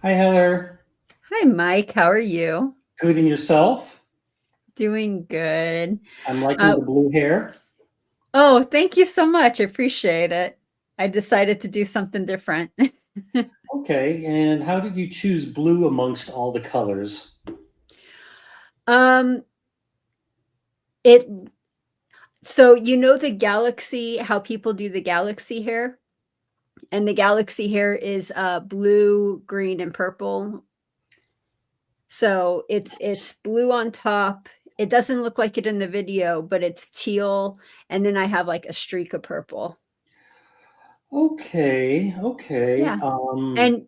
Hi, Heather. Hi, Mike. How are you? Good in yourself? Doing good. I'm liking Uh, the blue hair. oh, thank you so much. I appreciate it. I decided to do something different. Okay, and how did you choose blue amongst all the colors? um, it so you know the galaxy, how people do the galaxy hair, and the galaxy hair is blue, green, and purple. So it's blue on top. It doesn't look like it in the video, but it's teal, and then I have like a streak of purple. Okay, okay. Yeah. And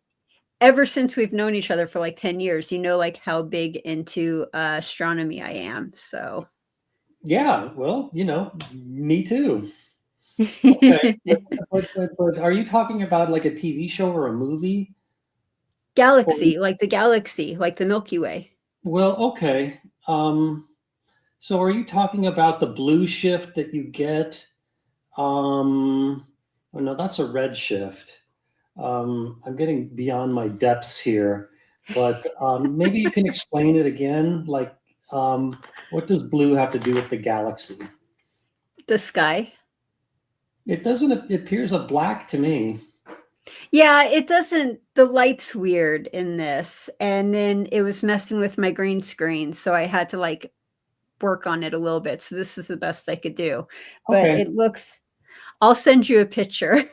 ever since we've known each other for like 10 years, you know, like how big into astronomy I am. So, Yeah, well, me too. Okay, but are you talking about like a TV show or a movie? Or, galaxy, like the Milky Way. well, okay. Um, so are you talking about the blue shift that you get? Oh no, that's a red shift. I'm getting beyond my depths here, but maybe you can explain it again. Like, what does blue have to do with the galaxy? The sky. It doesn't. It appears a black to me. Yeah, it doesn't, the light's weird in this. And then it was messing with my green screen. So I had to like work on it a little bit. So this is the best I could do. But Okay. it looks, I'll send you a picture.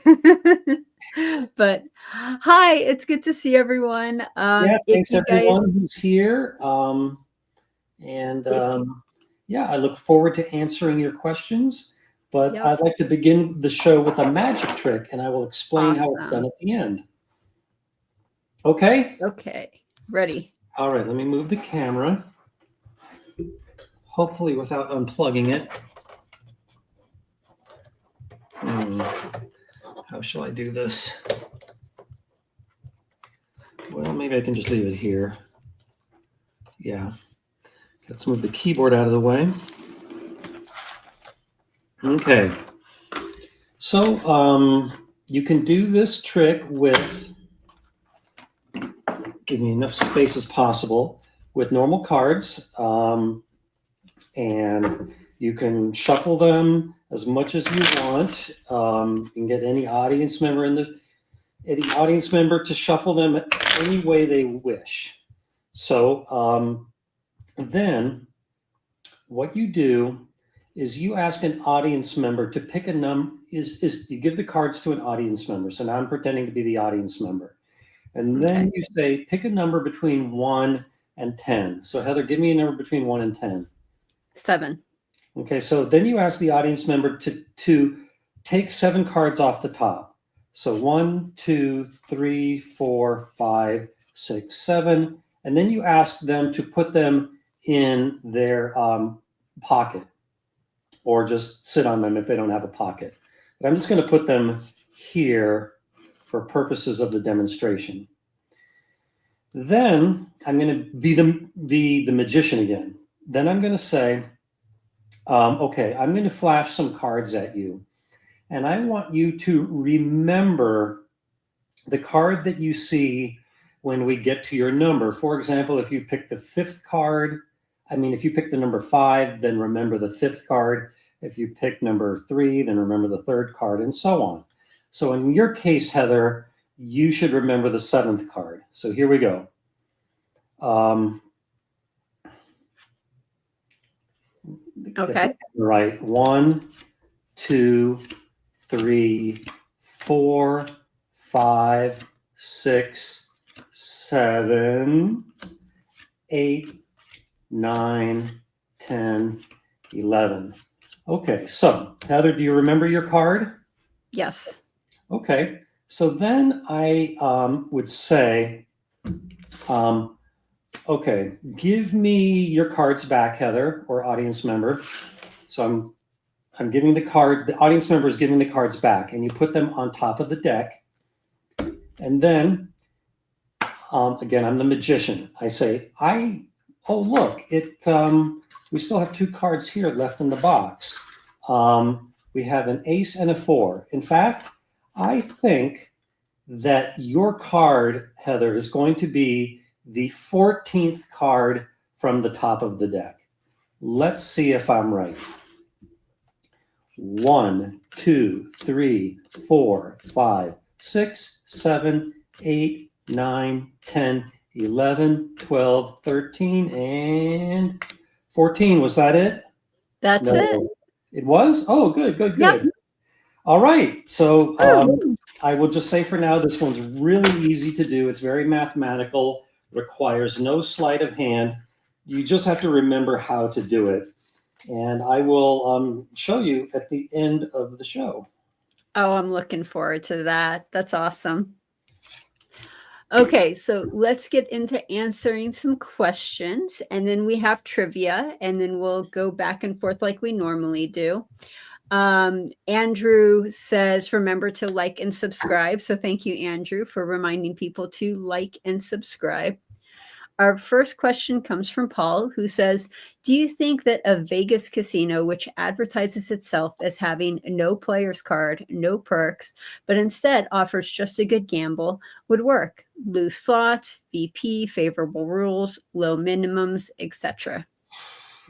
But hi, it's good to see everyone. Yeah. If Thanks you guys, everyone who's here. And if you, yeah, I look forward to answering your questions. But yep, I'd like to begin the show with a magic trick, and I will explain how it's done awesome. at the end. Okay. Okay, ready. All right. Let me move the camera. Hopefully, without unplugging it. Hmm, how shall I do this? Well, maybe I can just leave it here. Yeah. Let's move the keyboard out of the way. Okay. So you can do this trick with, give me enough space as possible, with normal cards. And you can shuffle them as much as you want. You can get any audience member to shuffle them any way they wish. So then what you do is you ask an audience member to pick a number. Is you give the cards to an audience member. So now I'm pretending to be the audience member, and then Okay, you say pick a number between 1 and 10. So Heather, give me a number between 1 and 10. 7. Okay, so then you ask the audience member to take 7 cards off the top. So 1, 2, 3, 4, 5, 6, 7, and then you ask them to put them in their pocket, or just sit on them if they don't have a pocket. But I'm just going to put them here for purposes of the demonstration. Then I'm going to be the magician again. Then I'm going to say, okay, I'm going to flash some cards at you, and I want you to remember the card that you see when we get to your number. For example, if you pick the fifth card, if you pick the number 5, then remember the fifth card. If you pick number 3, then remember the third card, and so on. So in your case, Heather, you should remember the 7th card. So here we go. Okay. Right. 1, 2, 3, 4, 5, 6, 7, 8, 9, 10, 11. Okay, so Heather, do you remember your card? Yes. Okay, so then I would say, okay, give me your cards back, Heather, or audience member. So I'm giving the card, the audience member is giving the cards back, and you put them on top of the deck. And then, again, I'm the magician. I say, oh, look, we still have 2 cards here left in the box. We have an ace and a 4. In fact, I think that your card, Heather, is going to be the 14th card from the top of the deck. Let's see if I'm right. 1, 2, 3, 4, 5, 6, 7, 8, 9, 10, 11, 12, 13, and 14. Was that it? That's it. No. It was? Oh, good, good, Yep. good. All right. So Woo. I will just say for now, this one's really easy to do. It's very mathematical, requires no sleight of hand. You just have to remember how to do it. And I will show you at the end of the show. Oh, I'm looking forward to that. That's awesome. Okay, so let's get into answering some questions, and then we have trivia, and then we'll go back and forth like we normally do. Andrew says, remember to like and subscribe. So thank you, Andrew, for reminding people to like and subscribe. Our first question comes from Paul, who says, do you think that a Vegas casino, which advertises itself as having no player's card, no perks, but instead offers just a good gamble, would work? Loose slots, VP, favorable rules, low minimums, etc.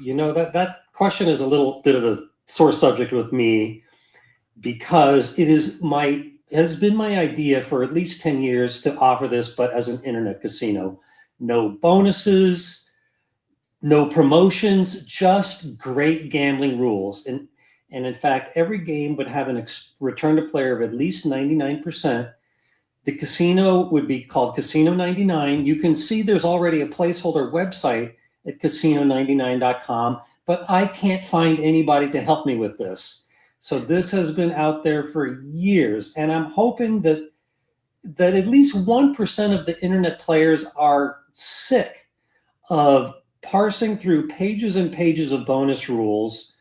You know, that question is a little bit of a sore subject with me because it has been my idea for at least 10 years to offer this, but as an internet casino. No bonuses, no promotions, just great gambling rules. And in fact, every game would have an return to player of at least 99%. The casino would be called Casino 99. You can see there's already a placeholder website at casino99.com, but I can't find anybody to help me with this. So this has been out there for years, and I'm hoping that at least 1% of the internet players are sick of parsing through pages and pages of bonus rules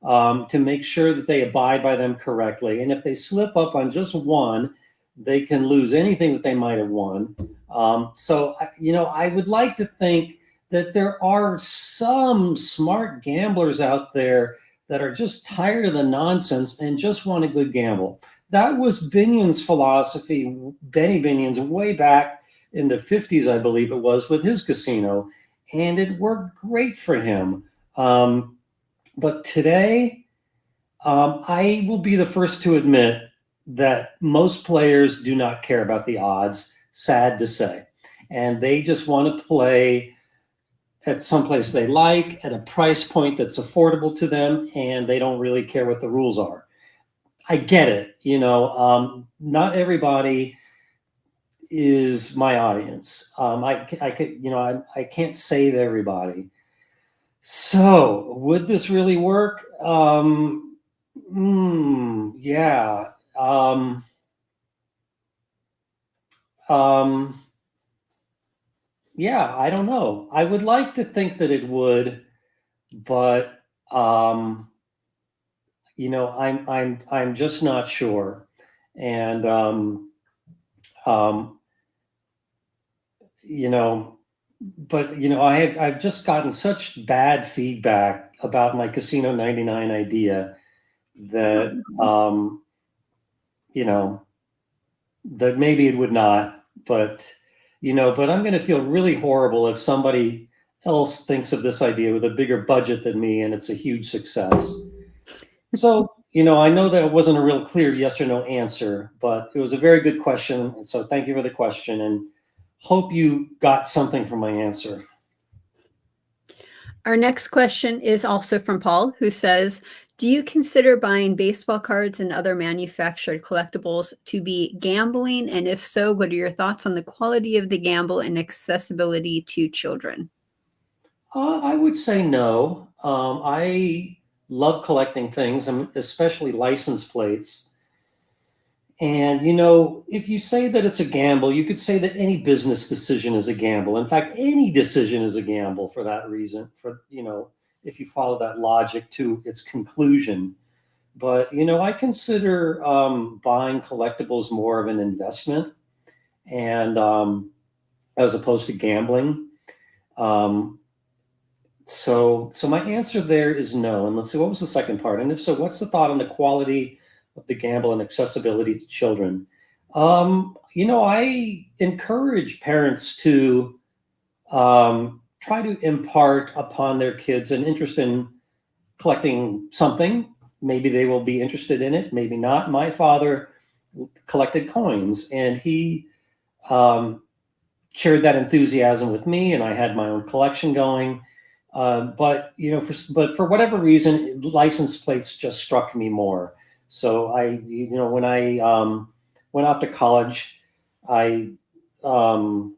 to make sure that they abide by them correctly. And if they slip up on just one, they can lose anything that they might have won. So, you know, I would like to think that there are some smart gamblers out there that are just tired of the nonsense and just want a good gamble. That was Binion's philosophy, Benny Binion's, way back in the 50s, I believe it was, with his casino. And it worked great for him. But today, I will be the first to admit that most players do not care about the odds, sad to say. And they just want to play at someplace they like, at a price point that's affordable to them, and they don't really care what the rules are. I get it. You know, not everybody is my audience. I could, you know, I can't save everybody. So would this really work? Yeah. Yeah, I don't know. I would like to think that it would, but you know, I'm just not sure. And you know, but you know, I've just gotten such bad feedback about my Casino 99 idea that you know, that maybe it would not, but you know, but I'm going to feel really horrible if somebody else thinks of this idea with a bigger budget than me and it's a huge success. So, you know, I know that it wasn't a real clear yes or no answer, but it was a very good question. So thank you for the question, and hope you got something from my answer. Our next question is also from Paul, who says, do you consider buying baseball cards and other manufactured collectibles to be gambling? And if so, what are your thoughts on the quality of the gamble and accessibility to children? I would say no. I love collecting things, especially license plates. And, you know, if you say that it's a gamble, you could say that any business decision is a gamble. In fact, any decision is a gamble for that reason, for, you know, if you follow that logic to its conclusion. But, you know, I consider buying collectibles more of an investment and as opposed to gambling. So my answer there is no. And let's see, what was the second part? And if so, what's the thought on the quality of the gamble and accessibility to children? I encourage parents to try to impart upon their kids an interest in collecting something. Maybe they will be interested in it, maybe not. My father collected coins, and he um, shared that enthusiasm with me, and I had my own collection going. But for whatever reason, license plates just struck me more. So when I went off to college, I um,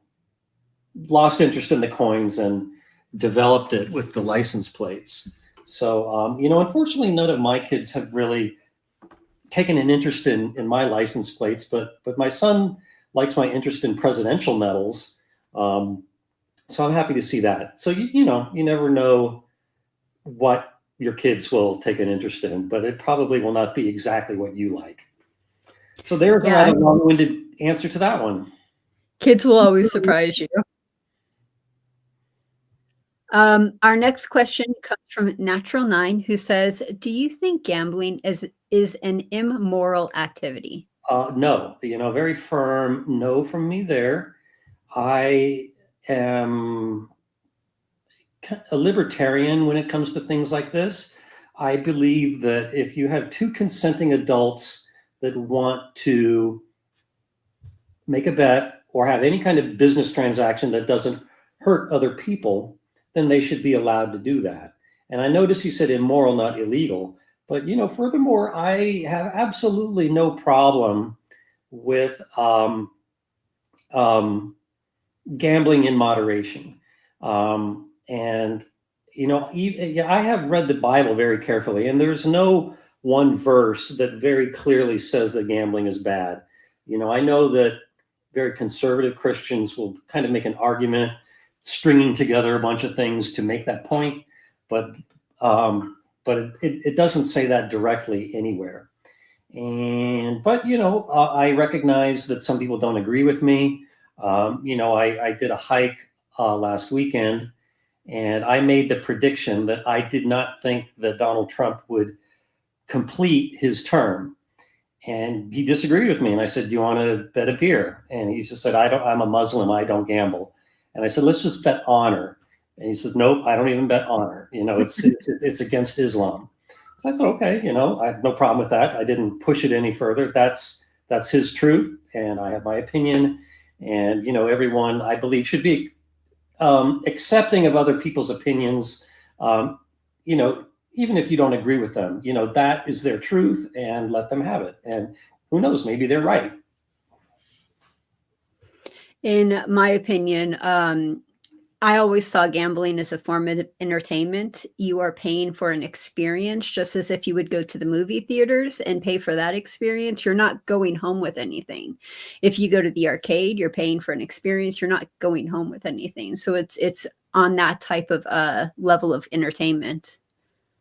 lost interest in the coins and developed it with the license plates. So, unfortunately, none of my kids have really taken an interest in my license plates, but my son likes my interest in presidential medals. Um, so I'm happy to see that. So you never know what your kids will take an interest in, but it probably will not be exactly what you like. So there's a Yeah, rather long-winded answer to that one. kids will always surprise you. Our next question comes from Natural Nine, who says, "Do you think gambling is an immoral activity?" No, very firm no from me there. I am a libertarian when it comes to things like this. I believe that if you have two consenting adults that want to make a bet or have any kind of business transaction that doesn't hurt other people, then they should be allowed to do that. And I notice you said immoral, not illegal. But furthermore, I have absolutely no problem with um, gambling in moderation. And yeah, I have read the Bible very carefully, and there's no one verse that very clearly says that gambling is bad. I know that very conservative Christians will kind of make an argument, stringing together a bunch of things to make that point, but it doesn't say that directly anywhere. But I recognize that some people don't agree with me. I did a hike last weekend, and I made the prediction that I did not think that Donald Trump would complete his term. And he disagreed with me. And I said, "Do you want to bet a beer?" And he just said, I'm a Muslim. I don't gamble." And I said, "Let's just bet honor." And he says, "Nope, I don't even bet honor. It's against Islam." So I thought, okay, I have no problem with that. I didn't push it any further. That's his truth, and I have my opinion. And everyone, I believe, should be accepting of other people's opinions. Um, you know, Even if you don't agree with them, that is their truth, and let them have it. And who knows, maybe they're right. In my opinion, I always saw gambling as a form of entertainment. You are paying for an experience, just as if you would go to the movie theaters and pay for that experience. You're not going home with anything. If you go to the arcade, you're paying for an experience. You're not going home with anything. So it's on that type of level of entertainment.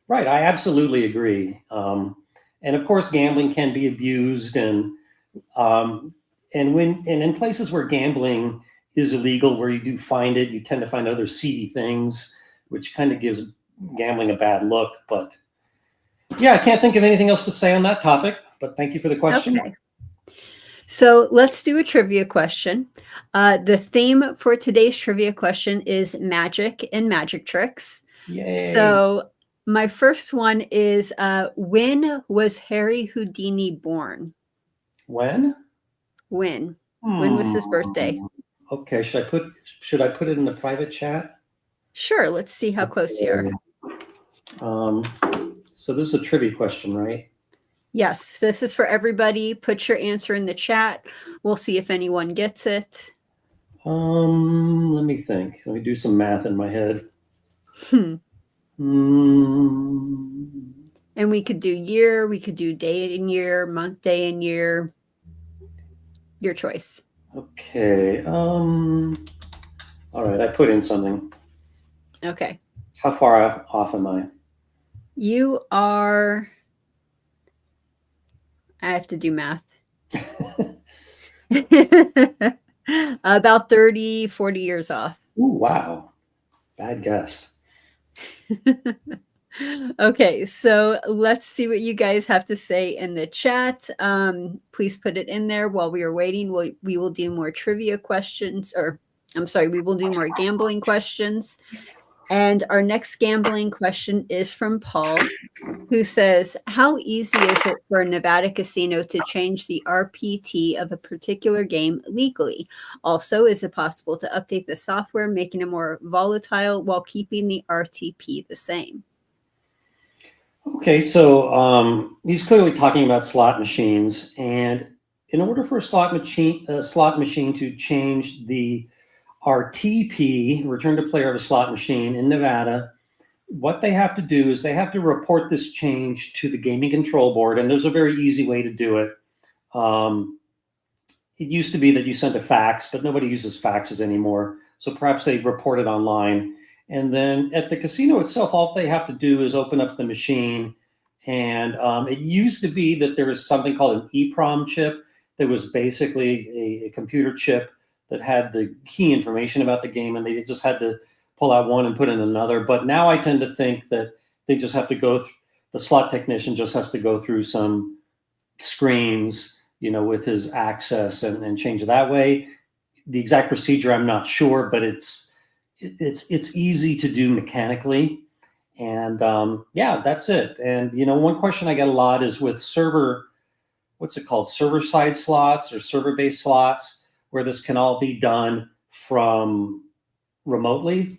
Right, I absolutely agree. And of course, gambling can be abused, um, and in places where gambling is illegal, where you do find it, you tend to find other seedy things, which kind of gives gambling a bad look. But yeah, I can't think of anything else to say on that topic. But thank you for the question. Okay. So let's do a trivia question. The theme for today's trivia question is magic and magic tricks. Yay! So my first one is when was Harry Houdini born? When? When? When was his birthday? Okay, should I put it in the private chat? Sure, let's see how close you are. So this is a trivia question, right? Yes, this is for everybody. Put your answer in the chat. We'll see if anyone gets it. Let me think. Let me do some math in my head. And we could do year, we could do day and year, month, day and year. Your choice. Okay. All right, I put in something. Okay. How far off am I? You are, I have to do math. About 30, 40 years off. Ooh, wow. Bad guess. Okay, so let's see what you guys have to say in the chat. Please put it in there while we are waiting. We will do more trivia questions, or I'm sorry, we will do more gambling questions. And our next gambling question is from Paul, who says, how easy is it for a Nevada casino to change the RPT of a particular game legally? Also, is it possible to update the software, making it more volatile while keeping the RTP the same? Okay, so he's clearly talking about slot machines, and in order for a slot machine to change the RTP, return to player of a slot machine in Nevada, what they have to do is they have to report this change to the gaming control board, and there's a very easy way to do it. It used to be that you sent a fax, but nobody uses faxes anymore, so perhaps they report it online. And then at the casino itself, all they have to do is open up the machine. And it used to be that there was something called an EEPROM chip that was basically a computer chip that had the key information about the game, and they just had to pull out one and put in another. But now I tend to think that they just have to go the slot technician just has to go through some screens, with his access and change it that way. The exact procedure, I'm not sure, but it's easy to do mechanically. And yeah, that's it. And one question I get a lot is with what's it called, server side slots or server based slots, where this can all be done from remotely.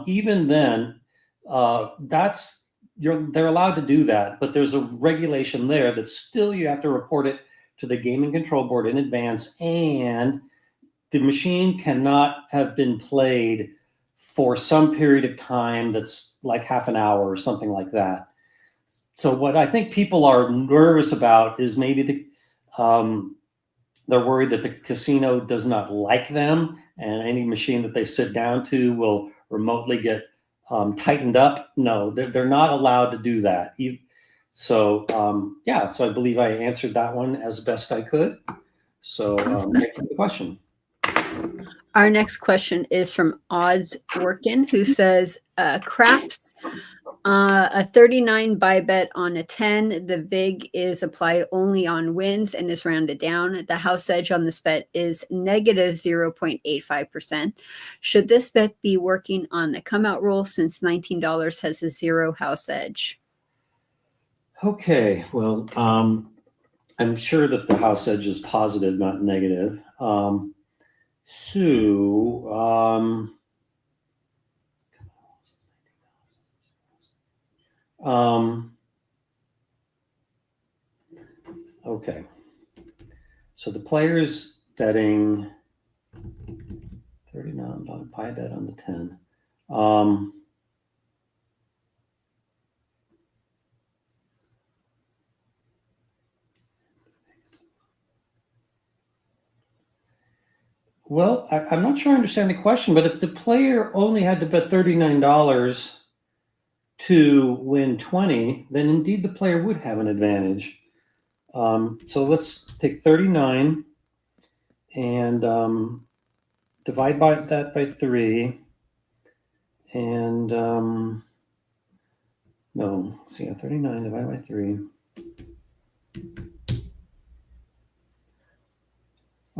Even then, they're allowed to do that, but there's a regulation there that still you have to report it to the gaming control board in advance, and the machine cannot have been played for some period of time that's like half an hour or something like that. So what I think people are nervous about is maybe they're worried that the casino does not like them, and any machine that they sit down to will remotely get tightened up. No, they're not allowed to do that. So yeah, so I believe I answered that one as best I could. So thank you for the question. Our next question is from Odds Workin, who says, craps a 39 buy bet on a 10. The VIG is applied only on wins and is rounded down. The house edge on this bet is negative 0.85%. Should this bet be working on the come out rule since $19 has a zero house edge? Okay, well, I'm sure that the house edge is positive, not negative. Okay, so the player's betting $39 pie bet on the 10. Well, I'm not sure I understand the question, but if the player only had to bet $39 to win 20, then indeed the player would have an advantage. So let's take 39 and divide that by 3. And no, so yeah, 39 divided by 3.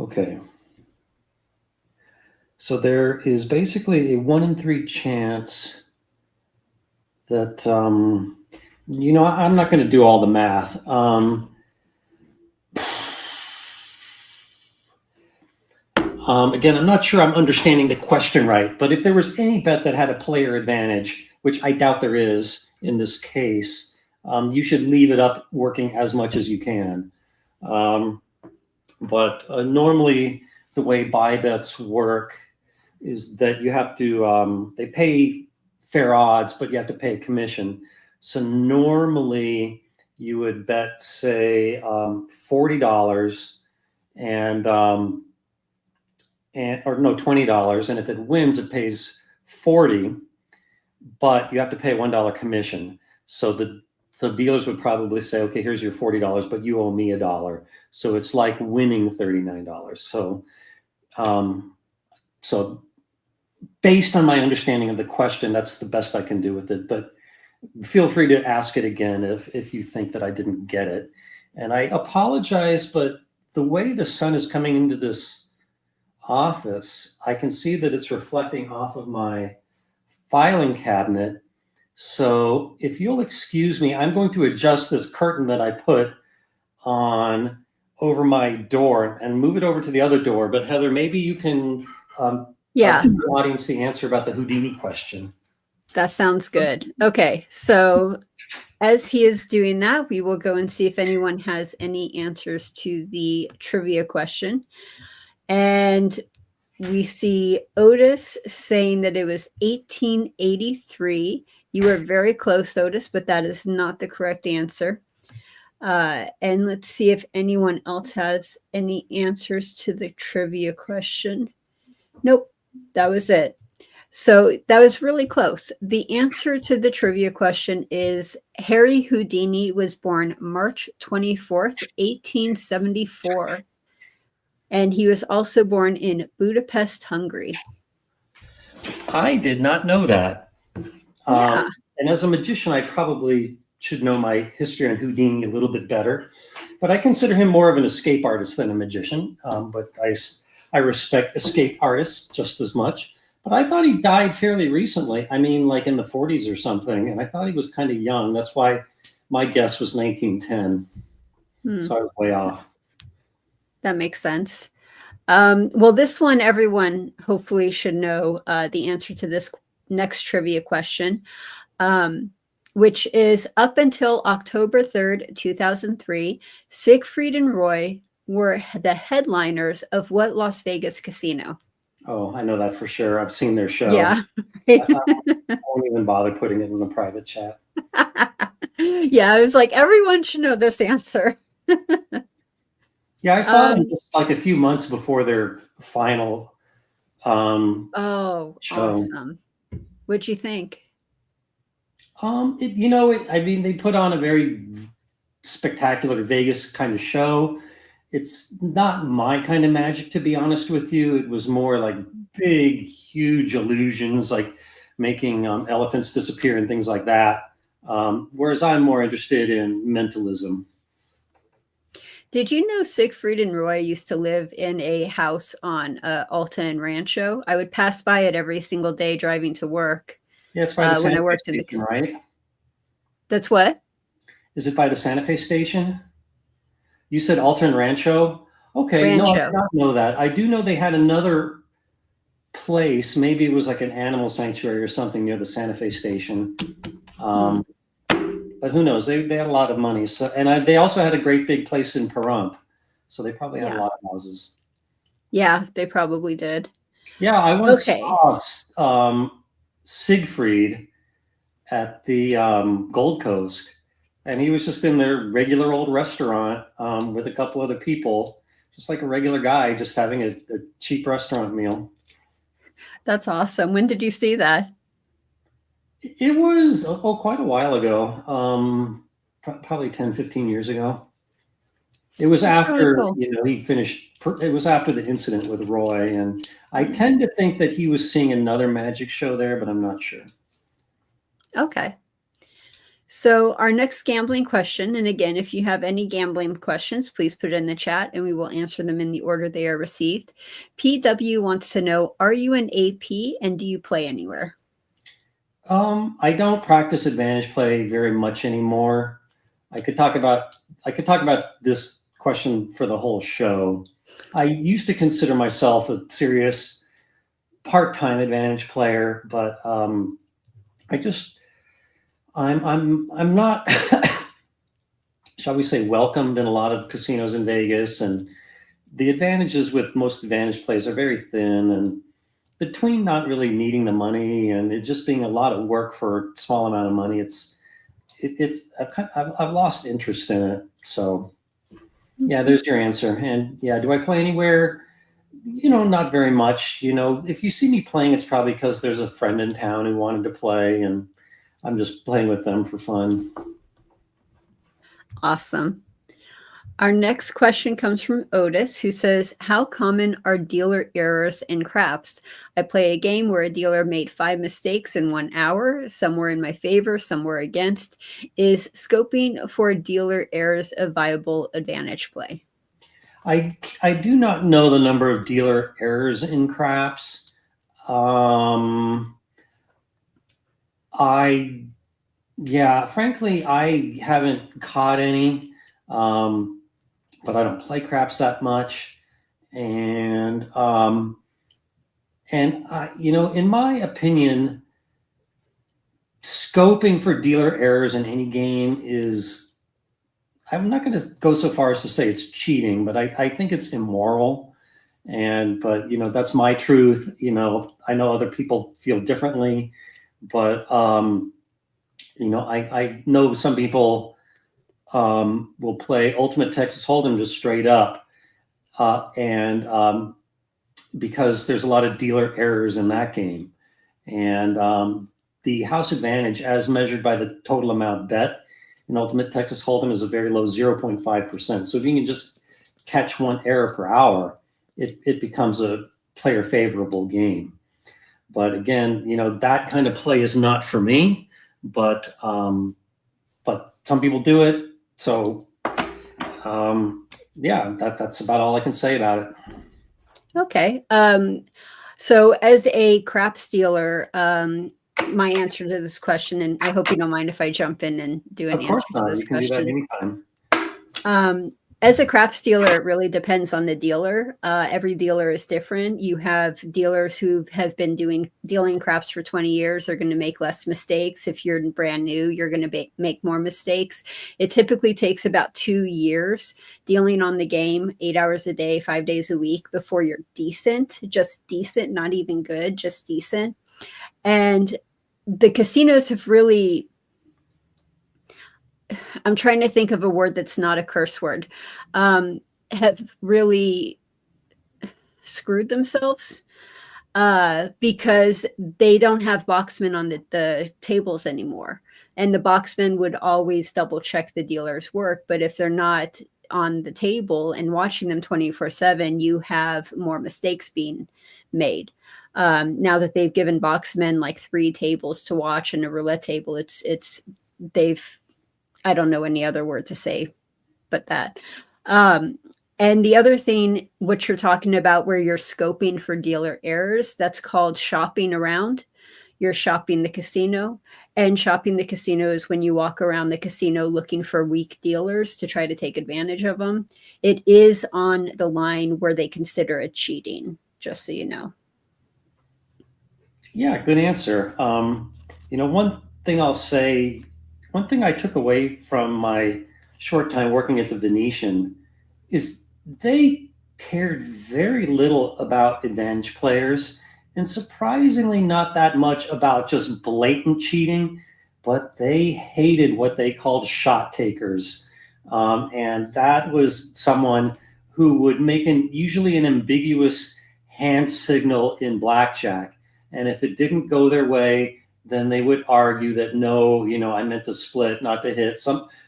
Okay. So there is basically a 1 in 3 chance that, I'm not going to do all the math. Again, I'm not sure I'm understanding the question right, but if there was any bet that had a player advantage, which I doubt there is in this case, you should leave it up working as much as you can. But normally the way buy bets work is that you have to, they pay fair odds, but you have to pay a commission. So normally you would bet, say, $40 and or no, $20, and if it wins, it pays $40, but you have to pay a $1 commission. So the dealers would probably say, okay, here's your $40, but you owe me $1. So it's like winning $39. So based on my understanding of the question, that's the best I can do with it. But feel free to ask it again if you think that I didn't get it. And I apologize, but the way the sun is coming into this office, I can see that it's reflecting off of my filing cabinet. So if you'll excuse me, I'm going to adjust this curtain that I put on over my door and move it over to the other door. But Heather, maybe you can Yeah, give the audience the answer about the Houdini question. that sounds good. Okay, so as he is doing that, we will go and see if anyone has any answers to the trivia question. And we see Otis saying that it was 1883. You were very close, Otis, but that is not the correct answer. And let's see if anyone else has any answers to the trivia question. Nope, that was it. So that was really close. The answer to the trivia question is Harry Houdini was born March 24th, 1874. And he was also born in Budapest, Hungary. I did not know that. Yeah. And as a magician, I probably should know my history on Houdini a little bit better. But I consider him more of an escape artist than a magician. But I respect escape artists just as much. But I thought he died fairly recently. I mean, like in the 40s or something. And I thought he was kind of young. That's why my guess was 1910. So I was way off. That makes sense. Well, this one, everyone hopefully should know the answer to this next trivia question, which is up until October 3rd, 2003, Siegfried and Roy were the headliners of what Las Vegas casino? Oh, I know that for sure. I've seen their show. Yeah. I won't even bother putting it in the private chat. Yeah, I was like, everyone should know this answer. Yeah, I saw them just like a few months before their final Oh, show. awesome. What'd you think? I mean, they put on a very spectacular Vegas kind of show. It's not my kind of magic, to be honest with you. It was more like big, huge illusions, like making elephants disappear and things like that. Whereas I'm more interested in mentalism. Did you know Siegfried and Roy used to live in a house on Alta and Rancho? I would pass by it every single day driving to work. Yeah, it's by the when Santa I Fe worked in the station, right? That's what? Is it by the Santa Fe station? You said Alta and Rancho? Okay, no, I Rancho. did not know that. I do know they had another place. Maybe it was like an animal sanctuary or something near the Santa Fe station. But who knows? They had a lot of money. So, and they also had a great big place in Pahrump. So they probably had a lot of houses. Yeah, they probably did. Yeah, I once saw Siegfried at the Gold Coast, and he was just in their regular old restaurant with a couple other people, just like a regular guy, just having a cheap restaurant meal. That's awesome. When did you see that? It was quite a while ago, probably 10, 15 years ago. It was after, cool. He finished, it was after the incident with Roy. And I tend to think that he was seeing another magic show there, but I'm not sure. Okay. So our next gambling question, and again, if you have any gambling questions, please put it in the chat and we will answer them in the order they are received. PW wants to know, are you an AP and do you play anywhere? I don't practice advantage play very much anymore. I could talk about this question for the whole show. I used to consider myself a serious part-time advantage player, but I'm not shall we say welcomed in a lot of casinos in Vegas, and the advantages with most advantage plays are very thin, and between not really needing the money and it just being a lot of work for a small amount of money, I've lost interest in it. So yeah, there's your answer. And yeah, do I play anywhere? Not very much. If you see me playing, it's probably because there's a friend in town who wanted to play and I'm just playing with them for fun. Awesome. Our next question comes from Otis, who says, how common are dealer errors in craps? I play a game where a dealer made 5 mistakes in 1 hour. Some were in my favor, some were against. Is scoping for dealer errors a viable advantage play? I do not know the number of dealer errors in craps. I Yeah, frankly, I haven't caught any, but I don't play craps that much, and in my opinion, scoping for dealer errors in any game is. I'm not going to go so far as to say it's cheating, but I think it's immoral. But that's my truth. I know other people feel differently, but I know some people will play Ultimate Texas Hold'em just straight up, and because there's a lot of dealer errors in that game, and the house advantage, as measured by the total amount bet in Ultimate Texas Hold'em, is a very low 0.5%. So if you can just catch one error per hour, it becomes a player favorable game. But again, that kind of play is not for me. But some people do it. So that's about all I can say about it. Okay. So as a craps dealer, my answer to this question, and I hope you don't mind if I jump in and do an Of course answer to not. this You can do that question. anytime. As a craps dealer, it really depends on the dealer. Every dealer is different. You have dealers who have been dealing craps for 20 years are going to make less mistakes. If you're brand new, you're going to make more mistakes. It typically takes about 2 years dealing on the game, 8 hours a day, 5 days a week, before you're decent, just decent, not even good, just decent. And the casinos have really, I'm trying to think of a word that's not a curse word, have really screwed themselves because they don't have boxmen on the tables anymore. And the boxmen would always double check the dealer's work. But if they're not on the table and watching them 24/7, you have more mistakes being made. Now that they've given boxmen like 3 tables to watch and a roulette table, they've, I don't know any other word to say but that. Um, and the other thing, what you're talking about, where you're scoping for dealer errors, that's called shopping around. You're shopping the casino. And shopping the casino is when you walk around the casino looking for weak dealers to try to take advantage of them. It is on the line where they consider it cheating, just so you know. Yeah, good answer. One thing I'll say, one thing I took away from my short time working at the Venetian is they cared very little about advantage players, and surprisingly not that much about just blatant cheating, but they hated what they called shot takers. And that was someone who would make usually an ambiguous hand signal in blackjack. And if it didn't go their way, then they would argue that no, I meant to split, not to hit,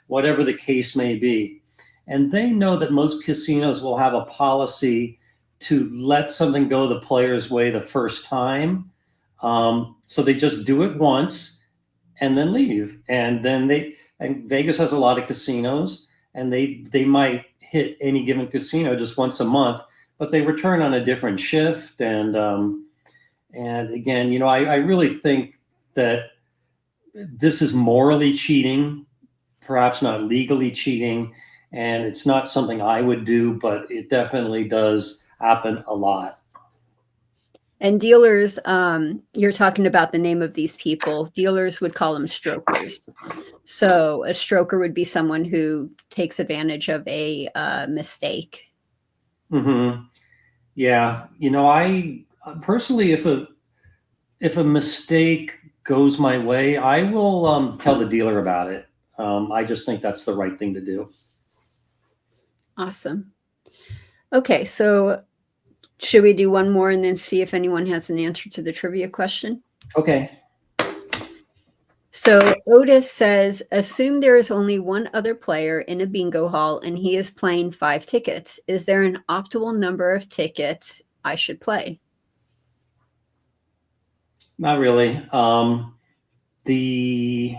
whatever the case may be. And they know that most casinos will have a policy to let something go the player's way the first time. So they just do it once and then leave. And Vegas has a lot of casinos, and they might hit any given casino just once a month, but they return on a different shift. And again, I really think that this is morally cheating, perhaps not legally cheating, and it's not something I would do, but it definitely does happen a lot. And dealers, you're talking about the name of these people. Dealers would call them strokers. So a stroker would be someone who takes advantage of a mistake. Mm-hmm. Yeah, I personally, if a mistake goes my way, I will tell the dealer about it. I just think that's the right thing to do. Awesome. Okay, so should we do one more and then see if anyone has an answer to the trivia question? Okay. So Otis says, assume there is only one other player in a bingo hall and he is playing 5 tickets. Is there an optimal number of tickets I should play? Not really. The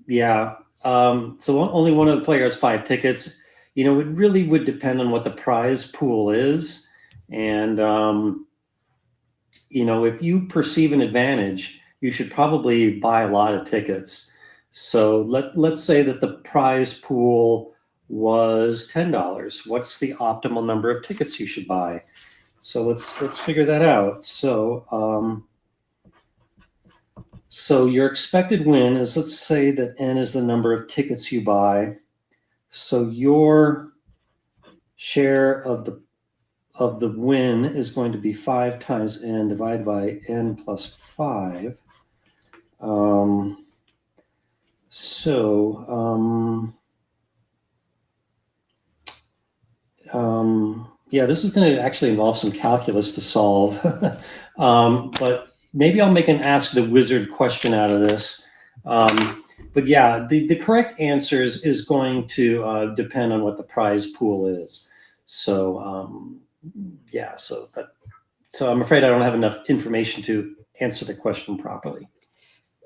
Yeah. So only one of the players 5 tickets. It really would depend on what the prize pool is, and if you perceive an advantage, you should probably buy a lot of tickets. So let's say that the prize pool was $10. What's the optimal number of tickets you should buy? So let's figure that out. So your expected win is, let's say that N is the number of tickets you buy. So your share of the win is going to be 5 times N divided by N plus 5. Um, so yeah, this is going to actually involve some calculus to solve. But maybe I'll make an Ask the Wizard question out of this. But yeah, the correct answer is going to depend on what the prize pool is. So yeah, so I'm afraid I don't have enough information to answer the question properly.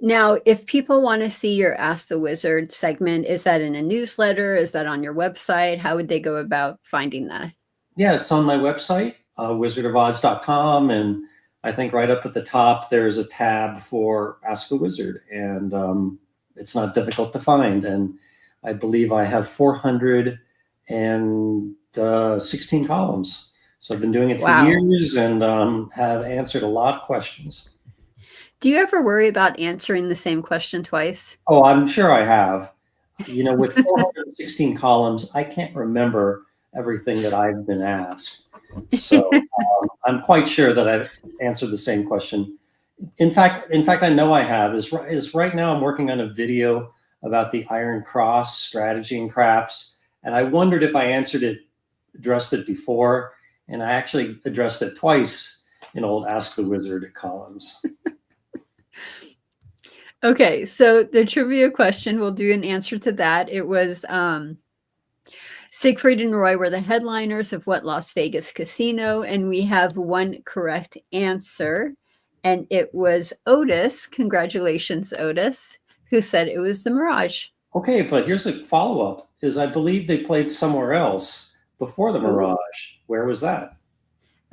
Now, if people want to see your Ask the Wizard segment, is that in a newsletter? Is that on your website? How would they go about finding that? Yeah, it's on my website, wizardofoz.com, and I think right up at the top there's a tab for Ask a Wizard, and it's not difficult to find. And I believe I have 416 columns. So I've been doing it for Wow. years and have answered a lot of questions. Do you ever worry about answering the same question twice? Oh, I'm sure I have. With 416 columns, I can't remember everything that I've been asked. So I'm quite sure that I've answered the same question. In fact, I know I have. Is right now I'm working on a video about the Iron Cross strategy in craps, and I wondered if I addressed it before, and I actually addressed it twice in old Ask the Wizard columns. Okay, so the trivia question, we'll do an answer to that. It was Siegfried and Roy were the headliners of what Las Vegas casino? And we have one correct answer. And it was Otis. Congratulations, Otis, who said it was the Mirage. Okay, but here's a follow-up, is I believe they played somewhere else before the Mirage. Ooh. Where was that?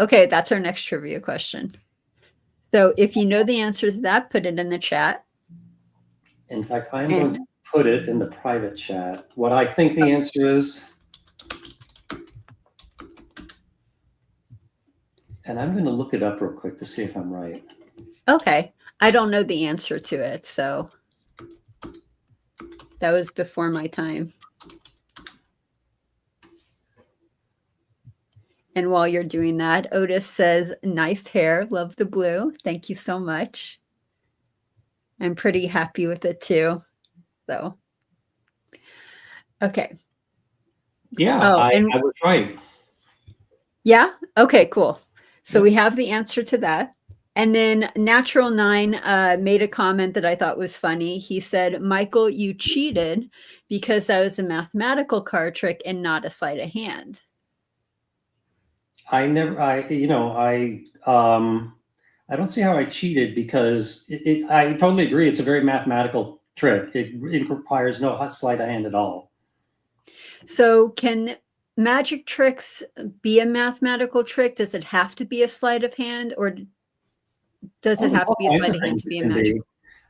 Okay, that's our next trivia question. So if you know the answer to that, put it in the chat. In fact, I'm going to put it in the private chat. What I think the answer is, and I'm going to look it up real quick to see if I'm right. Okay. I don't know the answer to it, so that was before my time. And while you're doing that, Otis says, nice hair. Love the blue. Thank you so much. I'm pretty happy with it too. So, okay. Yeah, I was right. Yeah? Okay, cool. So we have the answer to that. And then Natural 9 made a comment that I thought was funny. He said, Michael, you cheated because that was a mathematical card trick and not a sleight of hand. I don't see how I cheated, because I totally agree. It's a very mathematical trick. It requires no sleight of hand at all. So can magic tricks be a mathematical trick? Does it have to be a sleight of hand, or does it have to be a sleight of hand to be a magic?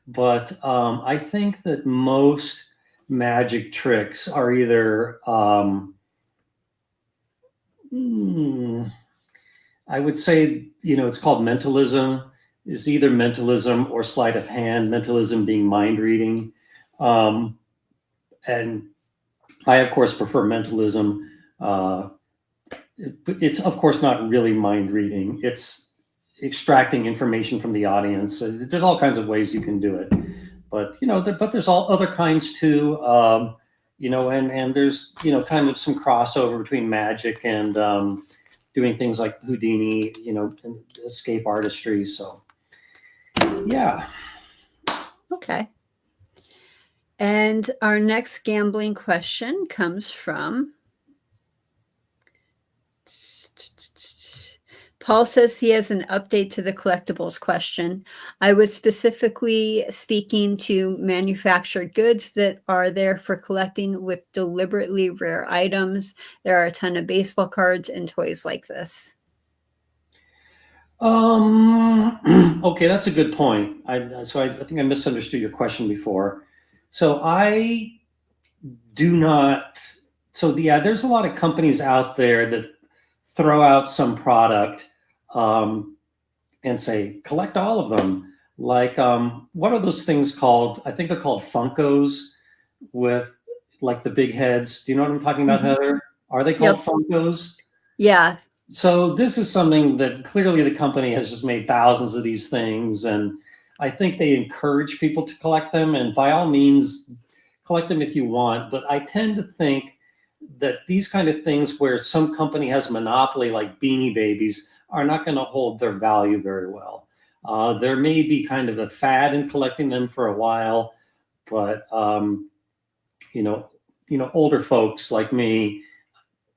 But I think that most magic tricks are either I would say, it's called mentalism. Is either mentalism or sleight of hand, mentalism being mind reading. And I, of course, prefer mentalism. It's, of course, not really mind reading. It's extracting information from the audience. There's all kinds of ways you can do it. But, but there's all other kinds too. And there's, kind of some crossover between magic and doing things like Houdini, and escape artistry. So, Yeah. Okay. And our next gambling question comes from Paul says he has an update to the collectibles question. I was specifically speaking to manufactured goods that are there for collecting with deliberately rare items. There are a ton of baseball cards and toys like this. Okay, that's a good point. I think I misunderstood your question before. So I do not. So yeah, there's a lot of companies out there that throw out some product and say collect all of them. Like what are those things called? I think they're called Funkos with like the big heads. Do you know what I'm talking about, Mhm. Heather? Are they called Yep. Funkos? Yeah. So this is something that clearly the company has just made thousands of these things, and I think they encourage people to collect them. And by all means, collect them if you want. But I tend to think that these kind of things where some company has a monopoly, like Beanie Babies, are not going to hold their value very well. There may be kind of a fad in collecting them for a while, but you know, older folks like me,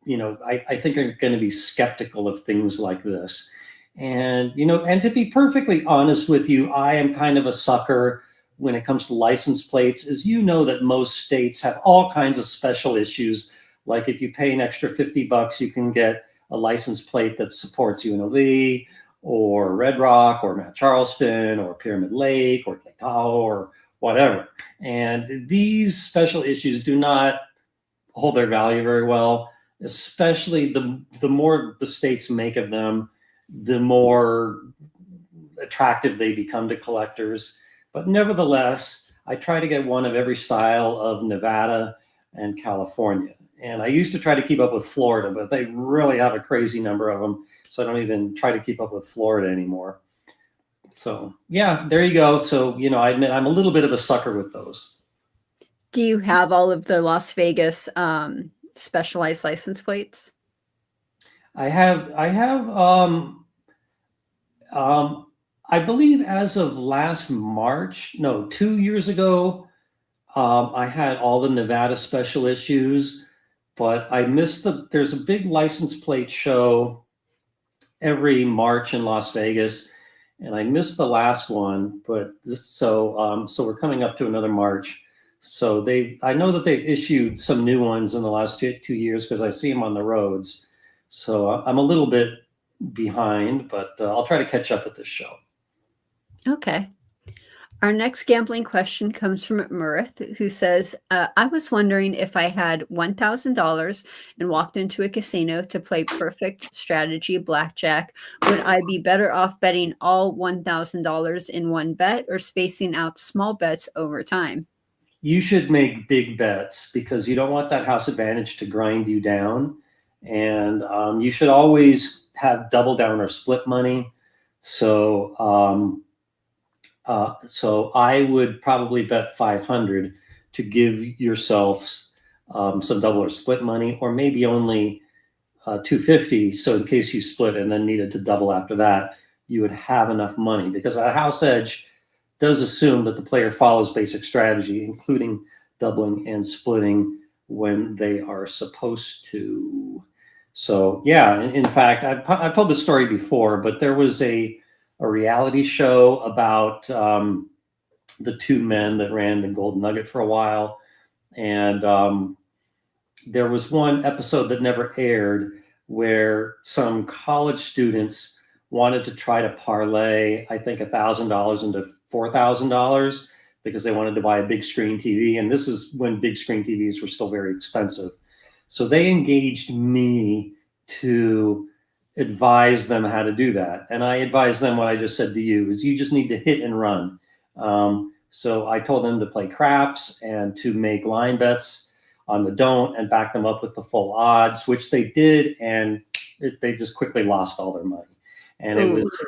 I think are going to be skeptical of things like this. And, and to be perfectly honest with you, I am kind of a sucker when it comes to license plates, as you know that most states have all kinds of special issues. Like if you pay an extra $50, you can get a license plate that supports UNLV or Red Rock or Mount Charleston or Pyramid Lake or Lake Tahoe or whatever. And these special issues do not hold their value very well, especially the more the states make of them, the more attractive they become to collectors. But nevertheless, I try to get one of every style of Nevada and California. And I used to try to keep up with Florida, but they really have a crazy number of them. So I don't even try to keep up with Florida anymore. So yeah, there you go. So, I admit I'm a little bit of a sucker with those. Do you have all of the Las Vegas specialized license plates? I have I believe as of last March, no, 2 years ago, I had all the Nevada special issues, but I missed there's a big license plate show every March in Las Vegas, and I missed the last one, but so we're coming up to another March. So I know that they've issued some new ones in the last 2 years because I see them on the roads. So I'm a little bit behind, but I'll try to catch up at this show. Okay. Our next gambling question comes from Murith, who says, I was wondering if I had $1,000 and walked into a casino to play perfect strategy blackjack, would I be better off betting all $1,000 in one bet or spacing out small bets over time? You should make big bets because you don't want that house advantage to grind you down. And you should always have double down or split money. So I would probably bet 500 to give yourself some double or split money, or maybe only 250. So in case you split and then needed to double after that, you would have enough money because a house edge does assume that the player follows basic strategy, including doubling and splitting when they are supposed to. So yeah, in fact, I've told this story before, but there was a reality show about the two men that ran the Golden Nugget for a while, and there was one episode that never aired where some college students wanted to try to parlay, I think, $1,000 into $4,000 because they wanted to buy a big screen TV. And this is when big screen TVs were still very expensive. So they engaged me to advise them how to do that. And I advised them what I just said to you is you just need to hit and run. So I told them to play craps and to make line bets on the don't and back them up with the full odds, which they did. And they just quickly lost all their money. And it Ooh. was,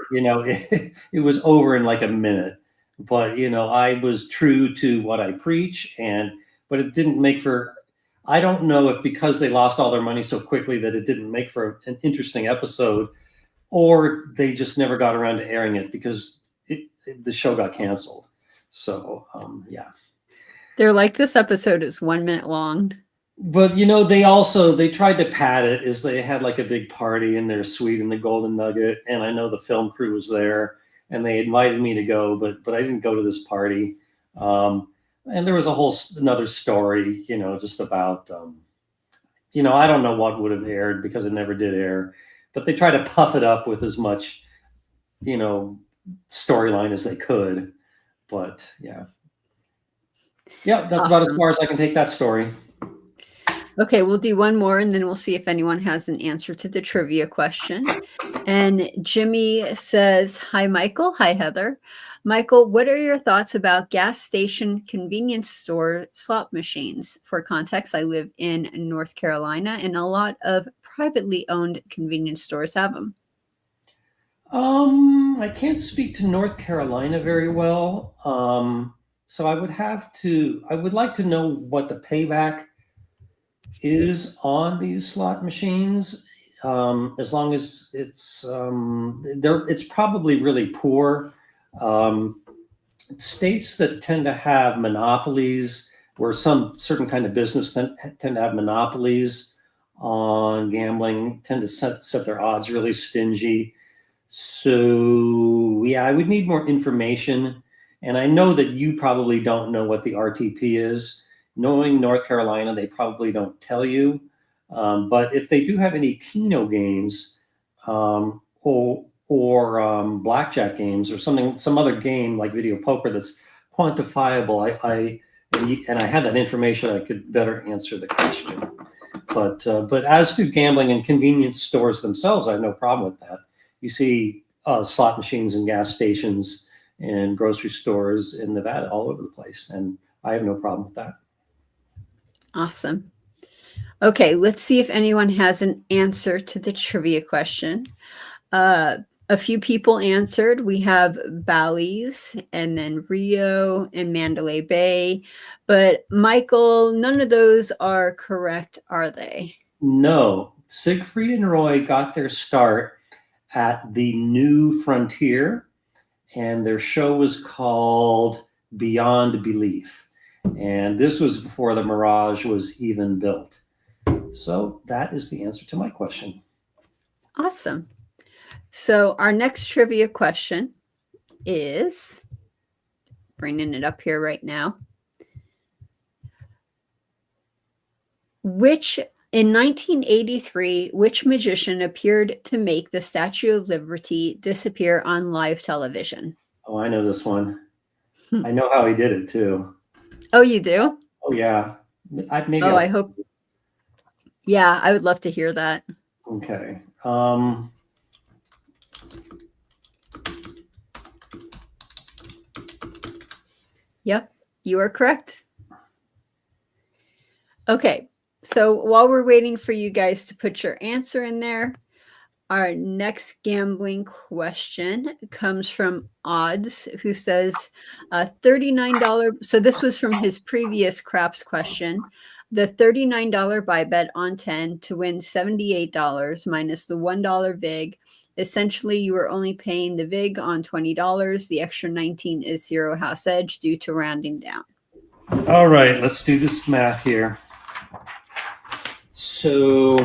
it was over in like a minute. But, I was true to what I preach. But it didn't make for, I don't know if because they lost all their money so quickly that it didn't make for an interesting episode, or they just never got around to airing it because the show got canceled. So yeah. They're like, this episode is 1 minute long. But they tried to pad it, as they had like a big party in their suite in the Golden Nugget, and I know the film crew was there, and they invited me to go, but I didn't go to this party. And there was another story, just about I don't know what would have aired because it never did air, but they tried to puff it up with as much storyline as they could. But yeah, that's about as far as I can take that story. Okay, we'll do one more and then we'll see if anyone has an answer to the trivia question. And Jimmy says, hi, Michael. Hi, Heather. Michael, what are your thoughts about gas station convenience store slot machines? For context, I live in North Carolina and a lot of privately owned convenience stores have them. I can't speak to North Carolina very well. So I would like to know what the payback is on these slot machines. As long as it's probably really poor. States that tend to have monopolies, where some certain kind of business tend to have monopolies on gambling, tend to set their odds really stingy. So yeah, I would need more information. And I know that you probably don't know what the RTP is. Knowing North Carolina, they probably don't tell you. But if they do have any Keno games or blackjack games or some other game like video poker that's quantifiable, and I had that information, I could better answer the question. But as to gambling and convenience stores themselves, I have no problem with that. You see slot machines in gas stations and grocery stores in Nevada all over the place, and I have no problem with that. Awesome. Okay, let's see if anyone has an answer to the trivia question. A few people answered. We have Bally's and then Rio and Mandalay Bay. But Michael, none of those are correct, are they? No. Siegfried and Roy got their start at the New Frontier, and their show was called Beyond Belief. And this was before the Mirage was even built. So that is the answer to my question. Awesome. So our next trivia question is, bringing it up here right now. In 1983, which magician appeared to make the Statue of Liberty disappear on live television? Oh, I know this one. I know how he did it too. Oh, you do? Oh, yeah. I hope. Yeah, I would love to hear that. Okay. Yep, you are correct. Okay, so while we're waiting for you guys to put your answer in there, our next gambling question comes from Odds, who says $39. So this was from his previous craps question. The $39 buy bet on 10 to win $78 minus the $1 VIG. Essentially, you are only paying the VIG on $20. The extra 19 is zero house edge due to rounding down. All right, let's do this math here. So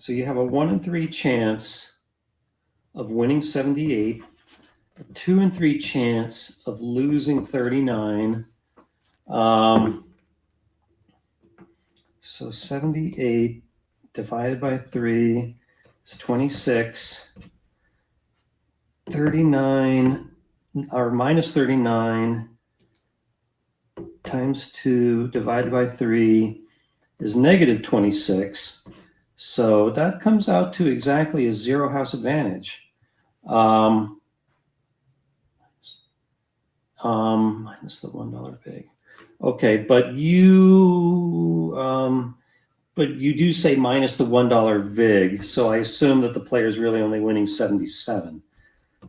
you have a 1 in 3 chance of winning 78, a 2 in 3 chance of losing 39. So 78 divided by 3 is 26. 39 or minus 39 times 2 divided by 3 is negative 26. So that comes out to exactly a zero house advantage. Minus the $1 VIG. Okay, but you do say minus the $1 VIG, so I assume that the player is really only winning 77.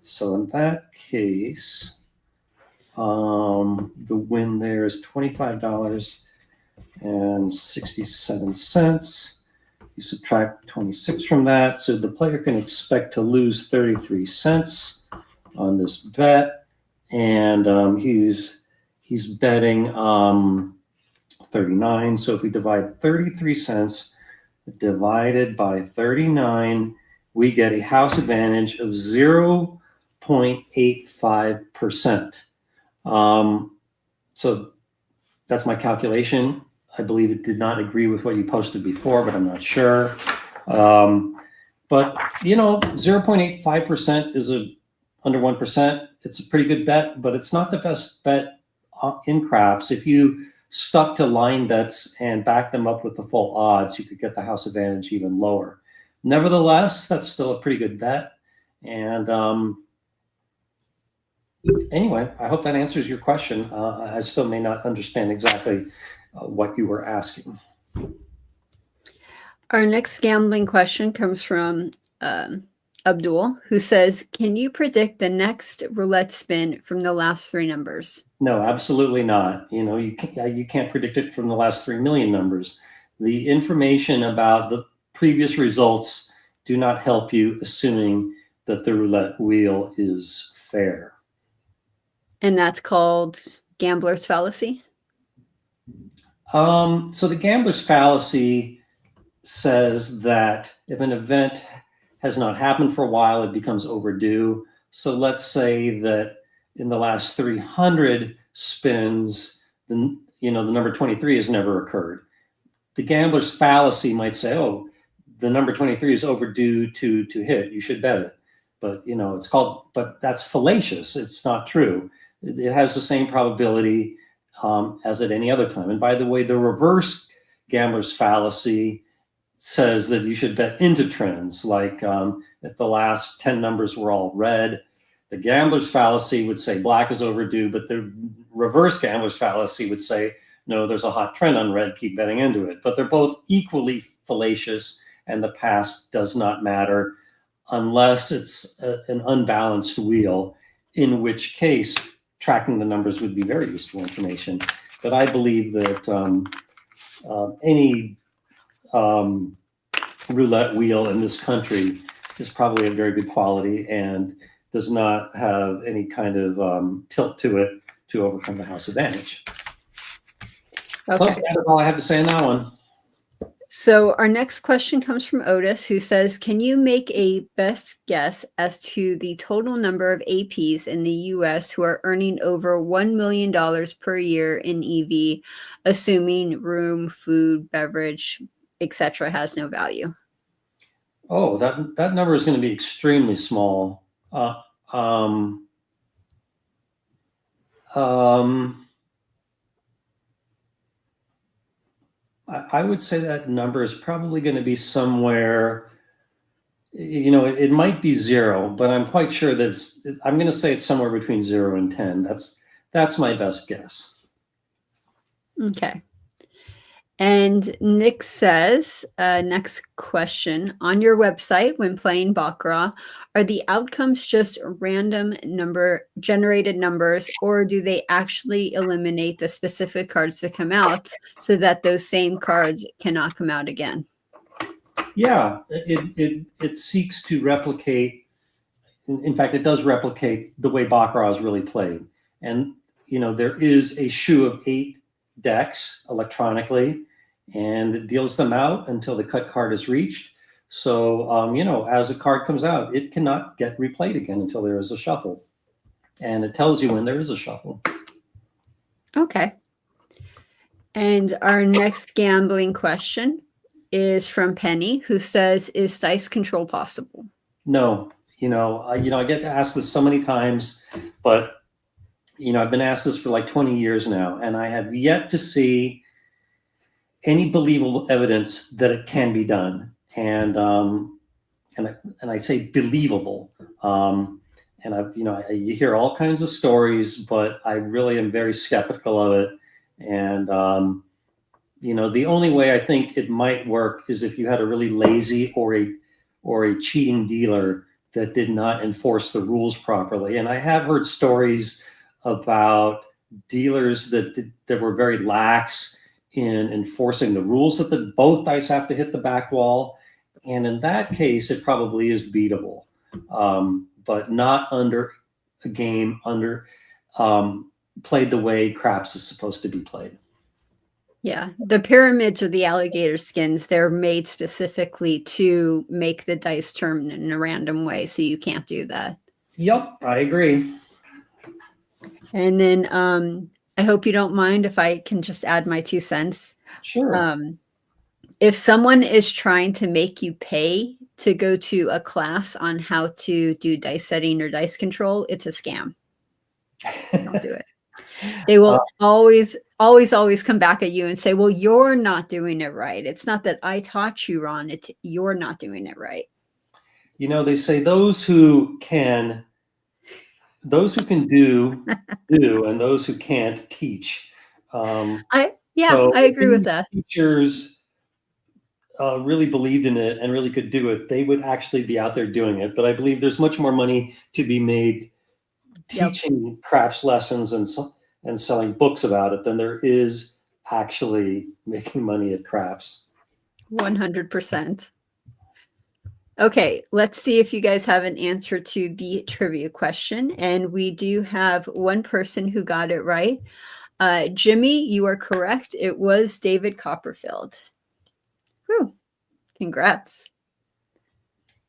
So in that case, the win there is $25.67. You subtract 26 from that, so the player can expect to lose 33 cents on this bet, and he's betting 39. So if we divide 33 cents divided by 39, we get a house advantage of 0.85%. So that's my calculation. I believe it did not agree with what you posted before, but I'm not sure. But 0.85% is under 1%. It's a pretty good bet, but it's not the best bet in craps. If you stuck to line bets and back them up with the full odds, you could get the house advantage even lower. Nevertheless, that's still a pretty good bet. And anyway, I hope that answers your question. I still may not understand exactly what you were asking. Our next gambling question comes from Abdul, who says, can you predict the next roulette spin from the last 3 numbers? No, absolutely not. You can't predict it from the last 3 million numbers. The information about the previous results do not help you, assuming that the roulette wheel is fair. And that's called gambler's fallacy? So the gambler's fallacy says that if an event has not happened for a while, it becomes overdue. So let's say that in the last 300 spins, the number 23 has never occurred. The gambler's fallacy might say, oh, the number 23 is overdue to hit. You should bet it. But, but that's fallacious. It's not true. It has the same probability as at any other time. And by the way, the reverse gambler's fallacy says that you should bet into trends. Like if the last 10 numbers were all red, the gambler's fallacy would say black is overdue, but the reverse gambler's fallacy would say, no, there's a hot trend on red, keep betting into it. But they're both equally fallacious, and the past does not matter unless it's an unbalanced wheel, in which case tracking the numbers would be very useful information. But I believe that any roulette wheel in this country is probably of very good quality and does not have any kind of tilt to it to overcome the house advantage. Okay. So that is all I have to say on that one. So our next question comes from Otis, who says, can you make a best guess as to the total number of APs in the U.S. who are earning over $1 million per year in EV, assuming room, food, beverage, etc. has no value? Oh, that number is going to be extremely small. I would say that number is probably going to be somewhere, it might be 0, but I'm quite sure that I'm going to say it's somewhere between 0 and 10. That's my best guess. Okay. And Nick says, next question, on your website when playing Baccarat, are the outcomes just random generated numbers, or do they actually eliminate the specific cards that come out so that those same cards cannot come out again? Yeah, it seeks to replicate. In fact, it does replicate the way Baccarat is really played. And there is a shoe of 8 decks electronically, and it deals them out until the cut card is reached. So, as a card comes out, it cannot get replayed again until there is a shuffle. And it tells you when there is a shuffle. Okay. And our next gambling question is from Penny, who says, is dice control possible? No. I get asked this so many times, but, I've been asked this for like 20 years now, and I have yet to see any believable evidence that it can be done. And I say believable. And you hear all kinds of stories, but I really am very skeptical of it. And the only way I think it might work is if you had a really lazy or a cheating dealer that did not enforce the rules properly. And I have heard stories about dealers that were very lax in enforcing the rules that both dice have to hit the back wall. And in that case, it probably is beatable, but not under a game played the way craps is supposed to be played. Yeah, the pyramids or the alligator skins, they're made specifically to make the dice turn in a random way, so you can't do that. Yep, I agree. And then I hope you don't mind if I can just add my 2 cents. Sure. If someone is trying to make you pay to go to a class on how to do dice setting or dice control, it's a scam. Don't do it. They will always come back at you and say, well, you're not doing it right. It's not that I taught you wrong. It's you're not doing it right. You know, they say those who can do, and those who can't teach. I So agree with if that. teachers really believed in it and really could do it, they would actually be out there doing it. But I believe there's much more money to be made teaching craps lessons and selling books about it than there is actually making money at craps. 100%. Okay, let's see if you guys have an answer to the trivia question. And we do have one person who got it right. Jimmy, you are correct. It was David Copperfield. Whew. Congrats.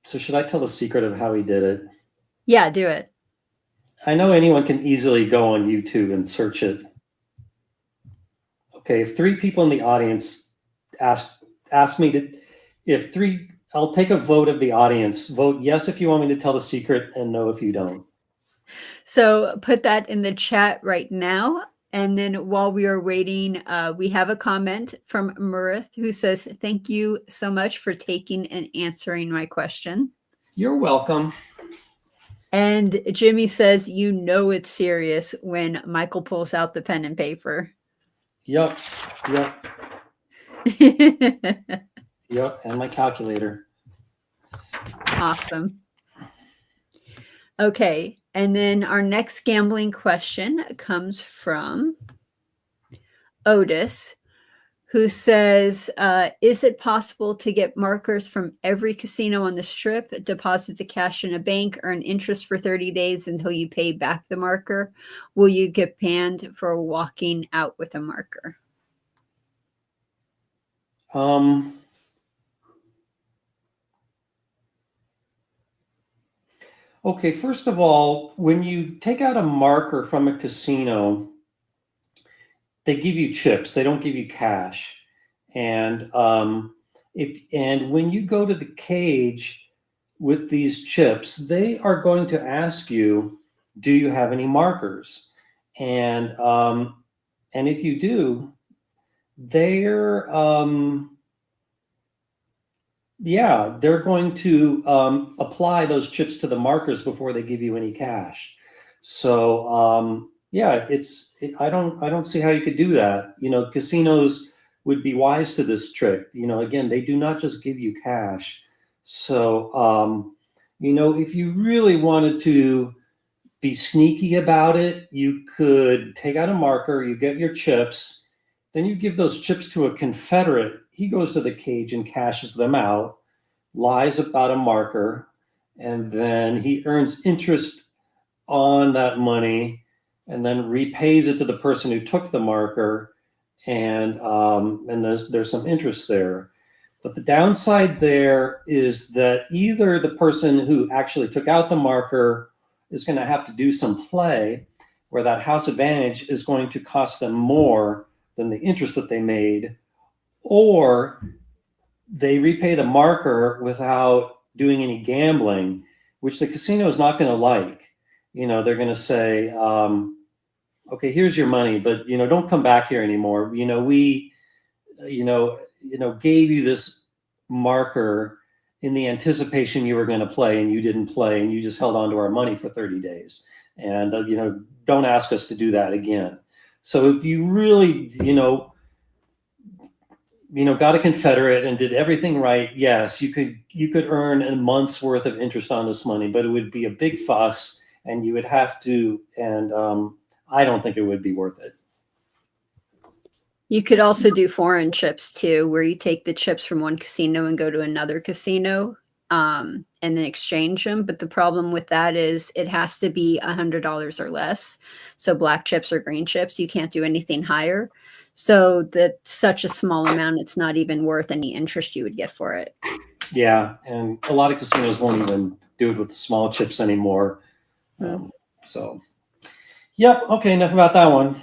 So should I tell the secret of how he did it? Yeah, do it. I know anyone can easily go on YouTube and search it. Okay, if 3 people in the audience ask me to, I'll take a vote of the audience. Vote yes if you want me to tell the secret, and no if you don't. So put that in the chat right now. And then while we are waiting, we have a comment from Murith who says, thank you so much for taking and answering my question. You're welcome. And Jimmy says, you know it's serious when Michael pulls out the pen and paper. Yep. Yep, and my calculator. Awesome. Okay, and then our next gambling question comes from Otis, who says, is it possible to get markers from every casino on the strip, deposit the cash in a bank, earn interest for 30 days until you pay back the marker? Will you get banned for walking out with a marker? Okay, first of all, when you take out a marker from a casino, they give you chips. They don't give you cash. And when you go to the cage with these chips, they are going to ask you, do you have any markers? And if you do, they're going to apply those chips to the markers before they give you any cash. So I don't see how you could do that. You know, casinos would be wise to this trick. You know, again, they do not just give you cash. So you know, if you really wanted to be sneaky about it, you could take out a marker, you get your chips, then you give those chips to a Confederate. He goes to the cage and cashes them out, lies about a marker, and then he earns interest on that money and then repays it to the person who took the marker, and there's some interest there. But the downside there is that either the person who actually took out the marker is going to have to do some play where that house advantage is going to cost them more than the interest that they made, or they repay the marker without doing any gambling, which the casino is not going to like. You know, they're going to say, okay, here's your money, but, you know, don't come back here anymore. You know, we, gave you this marker in the anticipation you were going to play, and you didn't play, and you just held on to our money for 30 days. And, don't ask us to do that again. So if you really, got a Confederate and did everything right, yes, you could earn a month's worth of interest on this money, but it would be a big fuss, and you would have to, and I don't think it would be worth it. You could also do foreign chips too, where you take the chips from one casino and go to another casino, and then exchange them. But the problem with that is it has to be $100 or less. So black chips or green chips, you can't do anything higher. So that's such a small amount, it's not even worth any interest you would get for it. Yeah, and a lot of casinos won't even do it with the small chips anymore. Hmm. So, yep. Okay, enough about that one.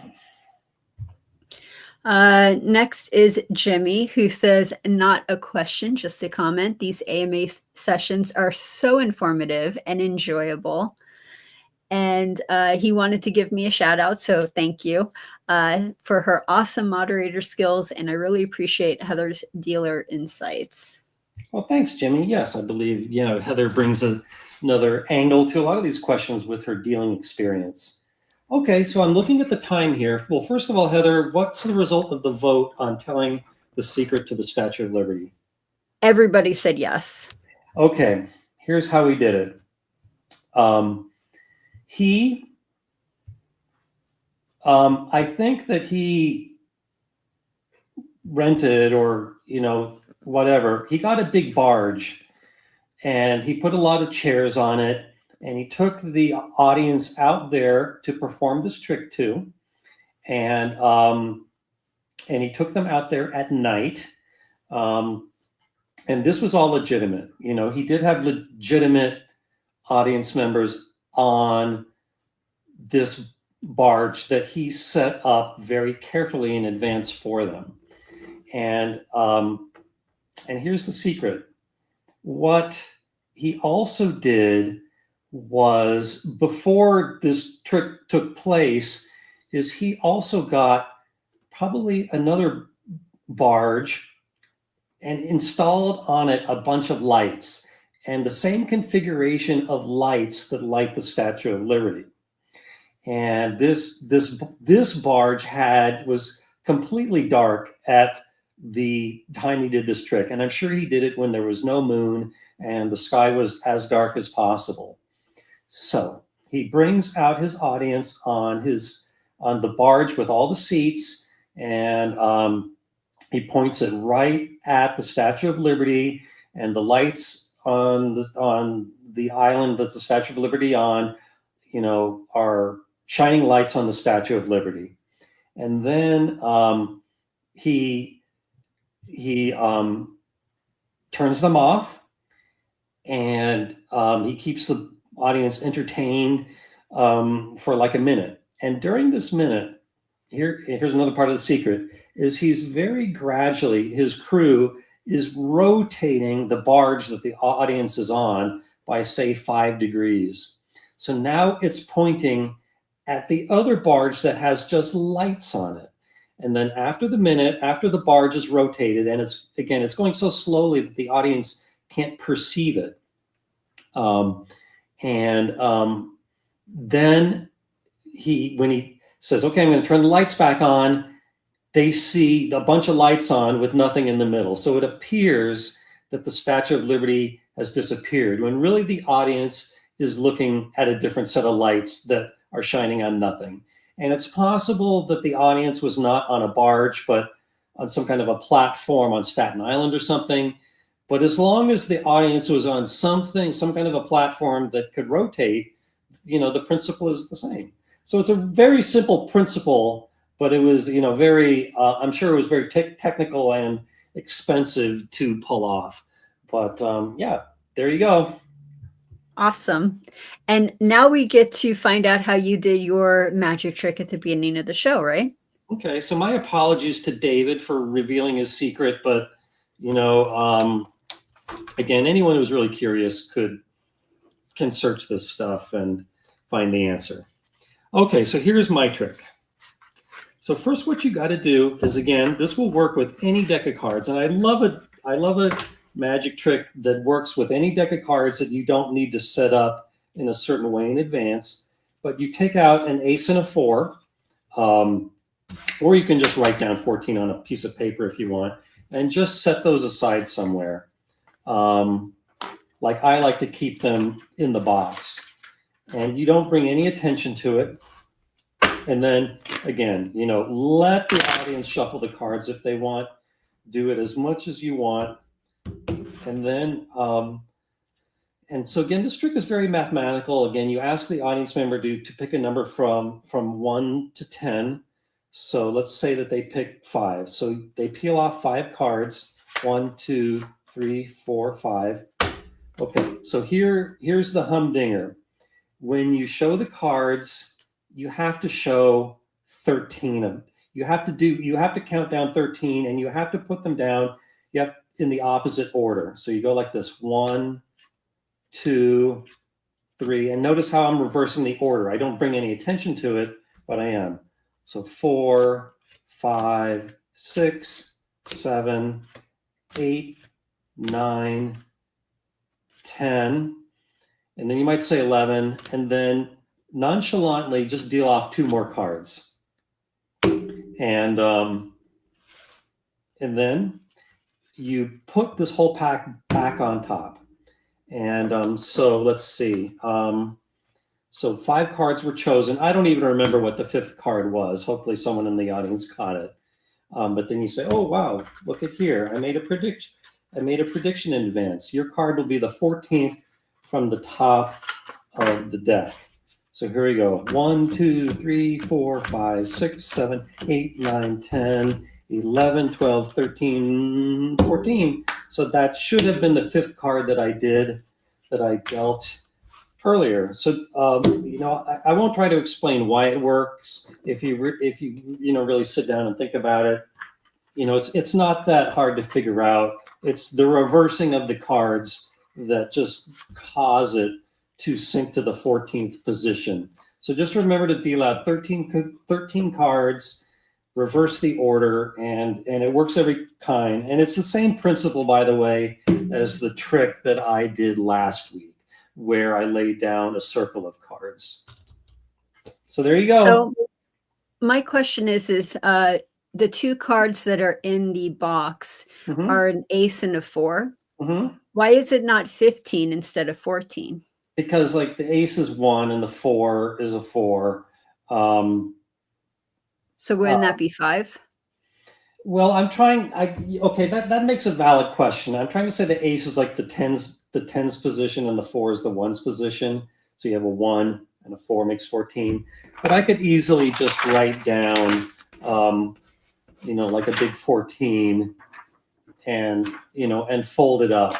Next is Jimmy, who says, not a question, just a comment. These AMA sessions are so informative and enjoyable. And he wanted to give me a shout out. So thank you for her awesome moderator skills. And I really appreciate Heather's dealer insights. Well, thanks, Jimmy. Yes, I believe, Heather brings another angle to a lot of these questions with her dealing experience. Okay, so I'm looking at the time here. Well, first of all, Heather, what's the result of the vote on telling the secret to the Statue of Liberty? Everybody said yes. Okay, here's how we did it. I think that he rented or, whatever. He got a big barge and he put a lot of chairs on it and he took the audience out there to perform this trick too. And he took them out there at night. And this was all legitimate. He did have legitimate audience members on this barge that he set up very carefully in advance for them. And here's the secret. What he also did was, before this trick took place, is he also got probably another barge and installed on it a bunch of lights and the same configuration of lights that light the Statue of Liberty. And this barge was completely dark at the time he did this trick. And I'm sure he did it when there was no moon and the sky was as dark as possible. So he brings out his audience on the barge with all the seats, and he points it right at the Statue of Liberty, and the lights on the island that the Statue of Liberty on, are shining lights on the Statue of Liberty. And then he turns them off, and he keeps the audience entertained for like a minute. And during this minute, here's another part of the secret, is he's very gradually, his crew is rotating the barge that the audience is on by, say, 5 degrees. So now it's pointing at the other barge that has just lights on it. And then after the barge is rotated, and it's going so slowly that the audience can't perceive it. Then when he says, okay, I'm going to turn the lights back on, they see a bunch of lights on with nothing in the middle. So it appears that the Statue of Liberty has disappeared, when really the audience is looking at a different set of lights that are shining on nothing. And it's possible that the audience was not on a barge, but on some kind of a platform on Staten Island or something. But as long as the audience was on some kind of a platform that could rotate, the principle is the same. So it's a very simple principle, but it was, I'm sure it was very technical and expensive to pull off. But yeah, there you go. Awesome. And now we get to find out how you did your magic trick at the beginning of the show, right? Okay, so my apologies to David for revealing his secret, but again, anyone who's really curious can search this stuff and find the answer. Okay, so here's my trick. So first, what you got to do is, again, this will work with any deck of cards, and I love a magic trick that works with any deck of cards that you don't need to set up in a certain way in advance. But you take out an ace and a 4, or you can just write down 14 on a piece of paper if you want, and just set those aside somewhere. Like I like to keep them in the box, and you don't bring any attention to it. And then again, let the audience shuffle the cards if they want. Do it as much as you want. And then, and so again, this trick is very mathematical. Again, you ask the audience member to pick a number from 1 to 10. So let's say that they pick 5. So they peel off 5 cards. 1, 2, 3, 4, 5. Okay, so here's the humdinger. When you show the cards, you have to show 13 of them. You have to count down 13, and you have to put them down. You have in the opposite order. So you go like this: 1, 2, 3, and notice how I'm reversing the order. I don't bring any attention to it, but I am. So 4, 5, 6, 7, 8, 9, 10, and then you might say 11, and then nonchalantly just deal off 2 more cards. And then you put this whole pack back on top. And so let's see. So 5 cards were chosen. I don't even remember what the 5th card was. Hopefully someone in the audience caught it. But then you say, oh, wow, look at here. I made a prediction in advance. Your card will be the 14th from the top of the deck. So here we go. 1, 2, 3, 4, 5, 6, 7, 8, 9, 10, 11, 12, 13, 14. So that should have been the 5th card that I dealt earlier. So I won't try to explain why it works. If you really sit down and think about it, it's not that hard to figure out. It's the reversing of the cards that just cause it to sink to the 14th position. So just remember to deal out 13 cards, reverse the order, and it works every kind. And it's the same principle, by the way, as the trick that I did last week, where I laid down a circle of cards. So there you go. So my question is the 2 cards that are in the box are an ace and a 4. Why is it not 15 instead of 14? Because like the ace is 1 and the 4 is a 4. So wouldn't that be 5? Well, okay, that makes a valid question. I'm trying to say the ace is like the tens position, and the 4 is the ones position. So you have a 1 and a 4 makes 14. But I could easily just write down, like a big 14, and fold it up.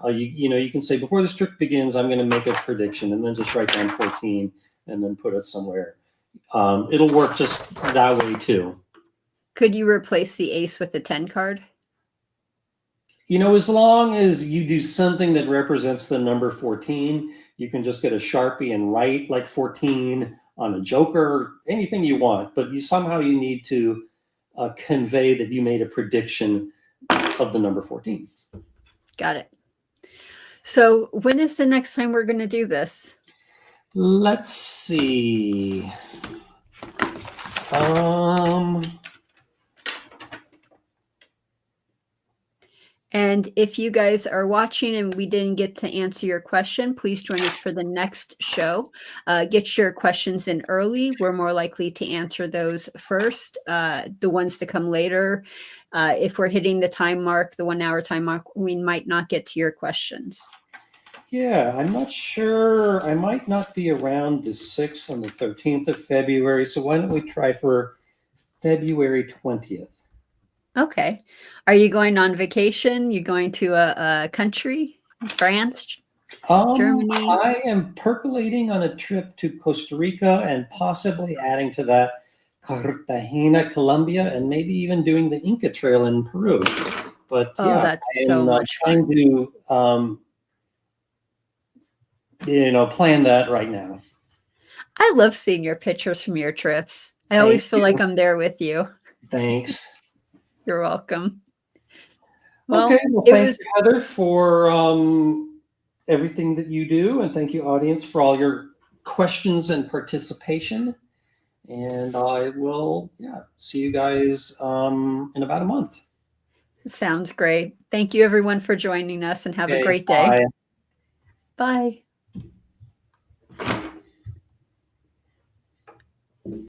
You can say, before this trick begins, I'm going to make a prediction, and then just write down 14 and then put it somewhere. It'll work just that way too. Could you replace the ace with the 10 card? As long as you do something that represents the number 14, you can just get a Sharpie and write like 14 on a joker, anything you want. But you need to convey that you made a prediction of the number 14. Got it. So when is the next time we're going to do this? Let's see. And if you guys are watching and we didn't get to answer your question, please join us for the next show. Get your questions in early. We're more likely to answer those first. The ones that come later, if we're hitting the time mark, the 1 hour time mark, we might not get to your questions. Yeah, I'm not sure. I might not be around the 6th and the 13th of February. So why don't we try for February 20th? Okay. Are you going on vacation? You going to a country? France? Germany? I am percolating on a trip to Costa Rica and possibly adding to that Cartagena, Colombia, and maybe even doing the Inca Trail in Peru. But yeah, that's so much fun. Trying to plan that right now. I love seeing your pictures from your trips. I always feel like I'm there with you. Thanks. You're welcome. Well, okay, well, thank you, Heather, for everything that you do, and thank you, audience, for all your questions and participation. And I will, see you guys in about a month. Sounds great. Thank you, everyone, for joining us, and have a great day. Bye. Bye.